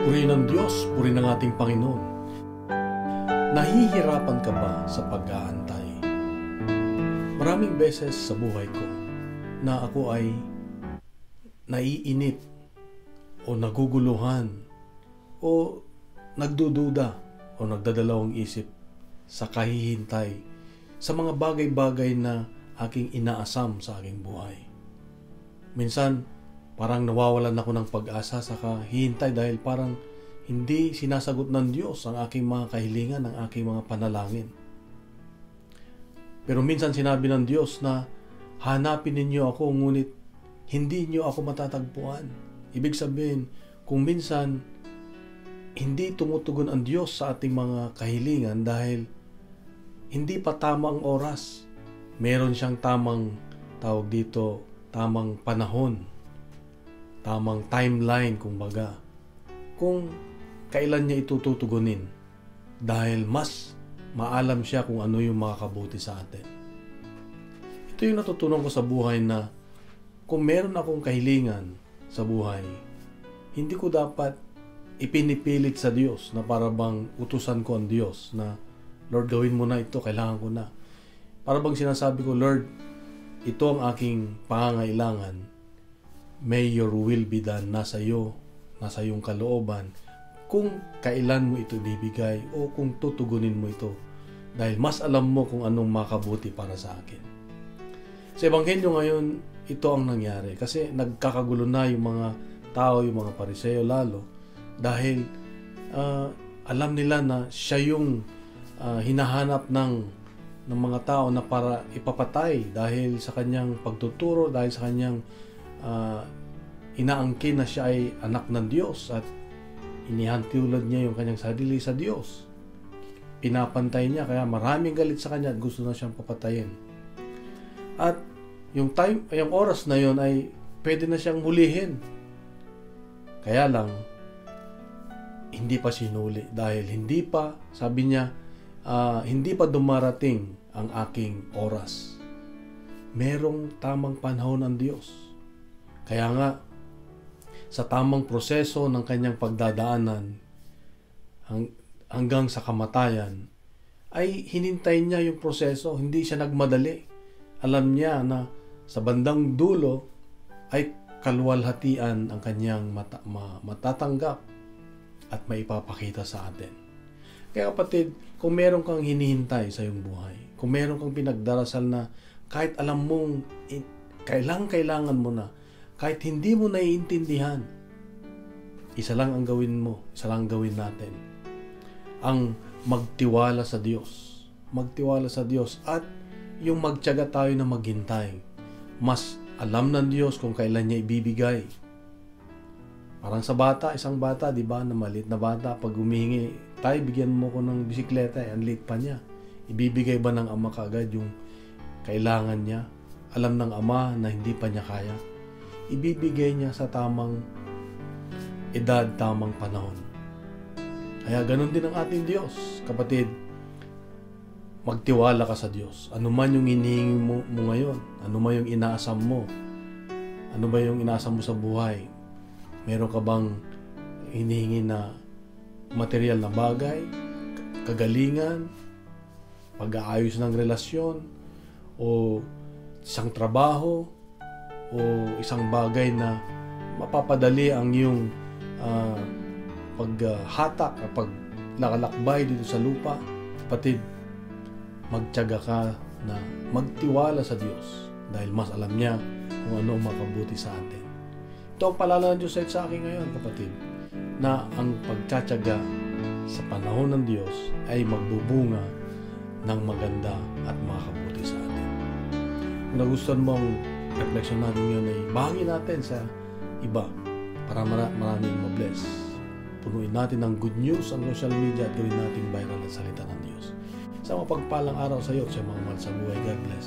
Purihin ng Diyos, purihin ng ating Panginoon. Nahihirapan ka ba sa pag-aantay? Maraming beses sa buhay ko na ako ay naiinip o naguguluhan o nagdududa o nagdadalawang isip sa kahihintay sa mga bagay-bagay na aking inaasam sa aking buhay. Minsan, parang nawawalan ako ng pag-asa sa kahihintay dahil parang hindi sinasagot ng Diyos ang aking mga kahilingan, ang aking mga panalangin. Pero minsan sinabi ng Diyos na hanapin ninyo ako ngunit hindi niyo ako matatagpuan. Ibig sabihin, kung minsan hindi tumutugon ang Diyos sa ating mga kahilingan dahil hindi pa tama ang oras. Meron siyang tamang tamang panahon, tamang timeline kumbaga, kung kailan niya itututugunin dahil mas maalam siya kung ano yung makakabuti sa atin. Ito yung natutunan ko sa buhay na kung meron akong kahilingan sa buhay, hindi ko dapat ipinipilit sa Diyos na para bang utusan ko ang Diyos na Lord, gawin mo na ito, kailangan ko na. Para bang sinasabi ko, Lord, ito ang aking pangangailangan. May your will be done. Nasa iyong kalooban. Kung kailan mo ito bibigay o kung tutugunin mo ito. Dahil mas alam mo kung anong makabuti para sa akin. Sa Ebanghelyo ngayon, ito ang nangyari. Kasi nagkakagulo na yung mga tao, yung mga Pariseo lalo. Dahil alam nila na siya yung hinahanap ng mga tao na para ipapatay dahil sa kanyang pagtuturo, dahil sa kanyang inaangkin na siya ay anak ng Diyos at inihantulad niya yung kanyang sarili sa Diyos. Pinapantay niya, kaya maraming galit sa kanya at gusto na siyang papatayin. At yung oras na yon ay pwede na siyang hulihin. Kaya lang, hindi pa sinuli dahil hindi pa, sabi niya, hindi pa dumarating ang aking oras. Merong tamang panahon ang Diyos. Kaya nga, sa tamang proseso ng kanyang pagdadaanan hanggang sa kamatayan, ay hinintay niya yung proseso, hindi siya nagmadali. Alam niya na sa bandang dulo ay kaluwalhatian ang kanyang matatanggap at maipapakita sa atin. Kaya kapatid, kung meron kang hinihintay sa iyong buhay, kung meron kang pinagdarasal na kahit alam mong kailangan mo na, kahit hindi mo naiintindihan, isa lang ang gawin mo, isa lang ang gawin natin. Ang magtiwala sa Diyos. Magtiwala sa Diyos at yung magtiyaga tayo na maghintay. Mas alam ng Diyos kung kailan niya ibibigay. Parang sa bata, isang bata, di ba, na maliit na bata, pag humihingi, tayo, bigyan mo ko ng bisikleta, ang liit pa niya. Ibibigay ba ng ama kaagad yung kailangan niya? Alam ng ama na hindi pa niya kaya. Ibibigay niya sa tamang edad, tamang panahon. Kaya ganun din ang ating Diyos. Kapatid, magtiwala ka sa Diyos. Ano man yung hinihingi mo ngayon, ano man yung inaasam mo, ano ba yung inaasam mo sa buhay, meron ka bang hinihingi na material na bagay, kagalingan, pag-aayos ng relasyon, o isang trabaho, o isang bagay na mapapadali ang iyong paghatak, paglalakbay dito sa lupa. Kapatid, magtiyaga ka na magtiwala sa Diyos dahil mas alam niya kung ano makabuti sa atin. Ito ang paalala ng Diyos sa akin ngayon, kapatid, na ang pagtsatsaga sa panahon ng Diyos ay magbubunga ng maganda at makabuti sa atin. Kung nagustuhan mo ang reflection natin ngayon, ay bahagi natin sa iba para maraming mabless. Punuin natin ng good news ang social media at gawin natin viral ang salita ng Diyos. Sa mapagpalang araw sa iyo at sa mga mahal sa buhay. God bless.